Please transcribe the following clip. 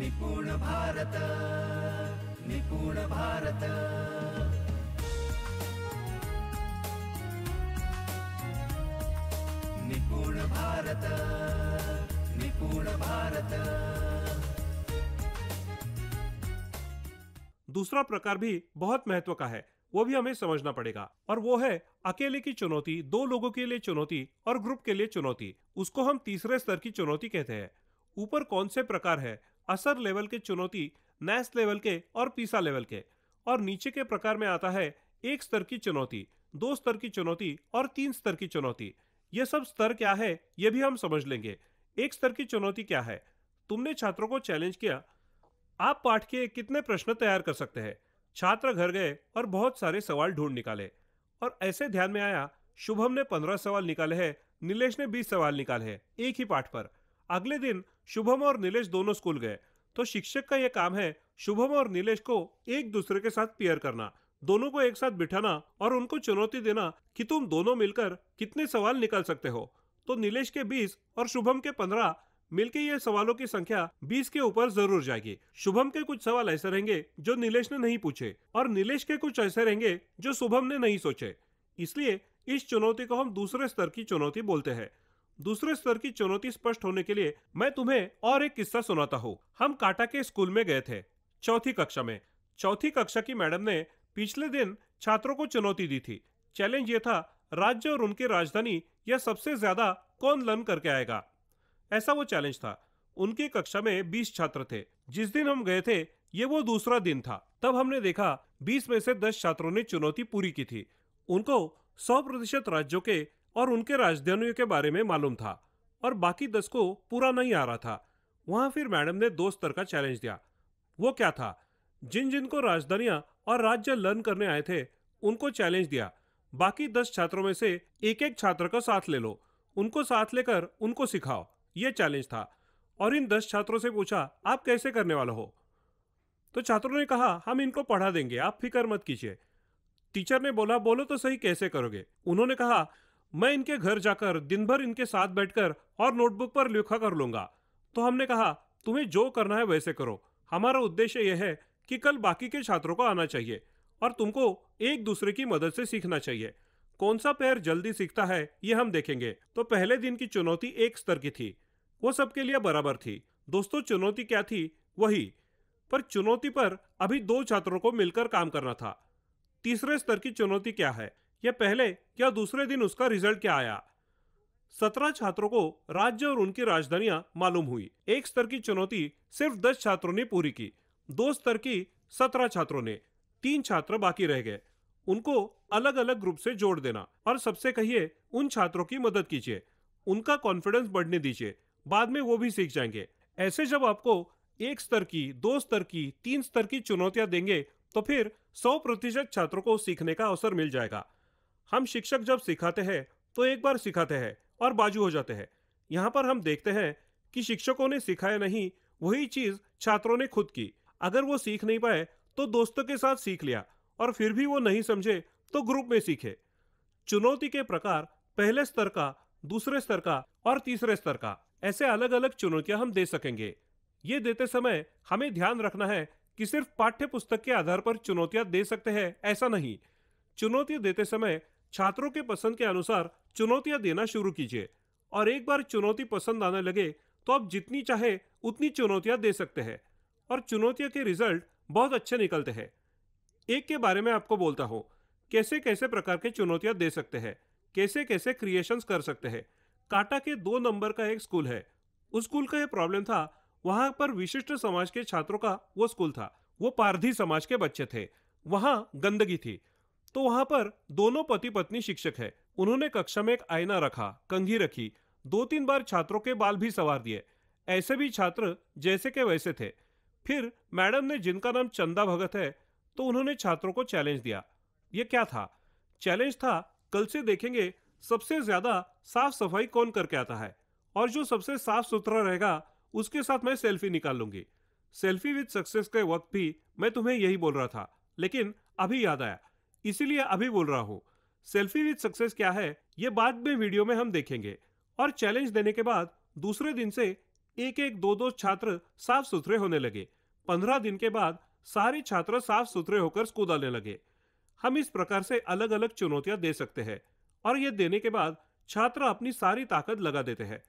निपुण भारत, निपुण भारत। निपुण भारत, निपुण भारत। दूसरा प्रकार भी बहुत महत्व का है, वो भी हमें समझना पड़ेगा, और वो है अकेले की चुनौती, दो लोगों के लिए चुनौती और ग्रुप के लिए चुनौती। उसको हम तीसरे स्तर की चुनौती कहते हैं। ऊपर कौन से प्रकार है? असर लेवल के चुनौती, नैस लेवल के और पीसा लेवल के। और नीचे के प्रकार में आता है एक स्तर की चुनौती, दो स्तर की चुनौती और तीन स्तर की चुनौती। ये सब स्तर क्या है ये भी हम समझ लेंगे। एक स्तर की चुनौती क्या है? तुमने छात्रों को चैलेंज किया, आप पाठ के कितने प्रश्न तैयार कर सकते हैं। छात्र घर गए और बहुत सारे सवाल ढूंढ निकाले, और ऐसे ध्यान में आया शुभम ने 15 सवाल निकाले हैं, नीलेश ने 20 सवाल निकाले हैं एक ही पाठ पर। अगले दिन शुभम और नीलेश दोनों स्कूल गए, तो शिक्षक का यह काम है शुभम और नीलेश को एक दूसरे के साथ पेयर करना, दोनों को एक साथ बिठाना और उनको चुनौती देना कि तुम दोनों मिलकर कितने सवाल निकाल सकते हो। तो नीलेश के 20 और शुभम के 15 मिलके ये सवालों की संख्या 20 के ऊपर जरूर जाएगी। शुभम के कुछ सवाल ऐसे रहेंगे जो नीलेश ने नहीं पूछे, और नीलेश के कुछ ऐसे रहेंगे जो शुभम ने नहीं सोचे। इसलिए इस चुनौती को हम दूसरे स्तर की चुनौती बोलते हैं। दूसरे स्तर की चुनौती स्पष्ट होने के लिए मैं तुम्हें और एक किस्सा सुनाता हूँ। हम काटा के स्कूल में गए थे, चौथी कक्षा में। चौथी कक्षा की मैडम ने पिछले दिन छात्रों को चुनौती दी थी। चैलेंज ये था, राज्य और उनकी राजधानी यह सबसे ज्यादा कौन लर्न करके आएगा, ऐसा वो चैलेंज था। उनकी कक्षा में 20 छात्र थे। जिस दिन हम गए थे ये वो दूसरा दिन था। तब हमने देखा 20 में से 10 छात्रों ने चुनौती पूरी की थी। उनको 100% राज्यों के और उनके राजधानियों के बारे में मालूम था, और बाकी 10 को पूरा नहीं आ रहा था। वहां फिर मैडम ने 2 स्तर का चैलेंज दिया। वो क्या था? जिन जिन को राजधानियां और राज्य लर्न करने आए थे उनको चैलेंज दिया, बाकी 10 छात्रों में से एक एक छात्र को साथ ले लो, उनको साथ लेकर उनको सिखाओ। ये चैलेंज था। और इन 10 छात्रों से पूछा, आप कैसे करने वाले हो? तो छात्रों ने कहा, हम इनको पढ़ा देंगे, आप फिक्र मत कीजिए। टीचर ने बोला, बोलो तो सही कैसे करोगे? उन्होंने कहा, मैं इनके घर जाकर दिन भर इनके साथ बैठकर और नोटबुक पर लिखा कर लूंगा। तो हमने कहा, तुम्हें जो करना है वैसे करो, हमारा उद्देश्य यह है कि कल बाकी के छात्रों को आना चाहिए और तुमको एक दूसरे की मदद से सीखना चाहिए। कौन सा पैर जल्दी सीखता है ये हम देखेंगे। तो पहले दिन की चुनौती एक स्तर की थी, वो सबके लिए बराबर थी। दोस्तों, चुनौती क्या थी? वही, पर चुनौती पर अभी 2 छात्रों को मिलकर काम करना था। तीसरे स्तर की चुनौती क्या है? यह पहले या दूसरे दिन उसका रिजल्ट क्या आया? 17 छात्रों को राज्य और उनकी राजधानियां मालूम हुई। एक स्तर की चुनौती सिर्फ 10 छात्रों ने पूरी की, 2 स्तर की 17 छात्रों ने, 3 छात्र बाकी रह गए। उनको अलग अलग ग्रुप से जोड़ देना, और सबसे कहिए उन छात्रों की मदद कीजिए, उनका कॉन्फिडेंस बढ़ने दीजिए, बाद में वो भी सीख जाएंगे। ऐसे जब आपको एक स्तर की, 2 स्तर की, 3 स्तर की चुनौतियां देंगे तो फिर 100% छात्रों को सीखने का अवसर मिल जाएगा। हम शिक्षक जब सिखाते हैं तो एक बार सिखाते हैं और बाजू हो जाते हैं। यहाँ पर हम देखते हैं कि शिक्षकों ने सिखाया नहीं, वही चीज छात्रों ने खुद की। अगर वो सीख नहीं पाए तो दोस्तों के साथ सीख लिया, और फिर भी वो नहीं समझे तो ग्रुप में सीखे। चुनौती के प्रकार पहले स्तर का, दूसरे स्तर का और तीसरे स्तर का, ऐसे अलग अलग चुनौतियां हम दे सकेंगे। ये देते समय हमें ध्यान रखना है कि सिर्फ पाठ्य पुस्तक के आधार पर चुनौतियां दे सकते हैं ऐसा नहीं। चुनौती देते समय छात्रों के पसंद के अनुसार चुनौतियां देना शुरू कीजिए, और एक बार चुनौती पसंद आने लगे तो आप जितनी चाहे उतनी चुनौतियां दे सकते हैं, और चुनौतियों के रिजल्ट बहुत अच्छे निकलते हैं। एक के बारे में आपको बोलता हूं, कैसे कैसे प्रकार के चुनौतियां दे सकते हैं, कैसे कैसे क्रिएशंस कर सकते हैं। काटा के 2 नंबर का एक स्कूल है। उस स्कूल का यह प्रॉब्लम था, वहां पर विशिष्ट समाज के छात्रों का वो स्कूल था। वो पारधी समाज के बच्चे थे। वहां गंदगी थी, तो वहां पर दोनों पति पत्नी शिक्षक है। उन्होंने कक्षा में एक आईना रखा, कंघी रखी, 2-3 बार छात्रों के बाल भी संवार दिए। ऐसे भी छात्र जैसे के वैसे थे। फिर मैडम ने, जिनका नाम चंदा भगत है, तो उन्होंने छात्रों को चैलेंज दिया। ये क्या था? चैलेंज था, कल से देखेंगे सबसे ज्यादा साफ सफाई कौन करके आता है, और जो सबसे साफ सुथरा रहेगा उसके साथ मैं सेल्फी निकाल लूंगी। सेल्फी विद सक्सेस के वक्त भी मैं तुम्हें यही बोल रहा था, लेकिन अभी याद आया, इसीलिए अभी बोल रहा हूं। सेल्फी विद सक्सेस क्या है ये बाद में वीडियो में हम देखेंगे। और चैलेंज देने के बाद दूसरे दिन से एक एक दो दो छात्र साफ सुथरे होने लगे। 15 दिन के बाद सारे छात्र साफ सुथरे होकर स्कूल आने लगे। हम इस प्रकार से अलग अलग चुनौतियां दे सकते हैं और ये देने के बाद छात्र अपनी सारी ताकत लगा देते हैं।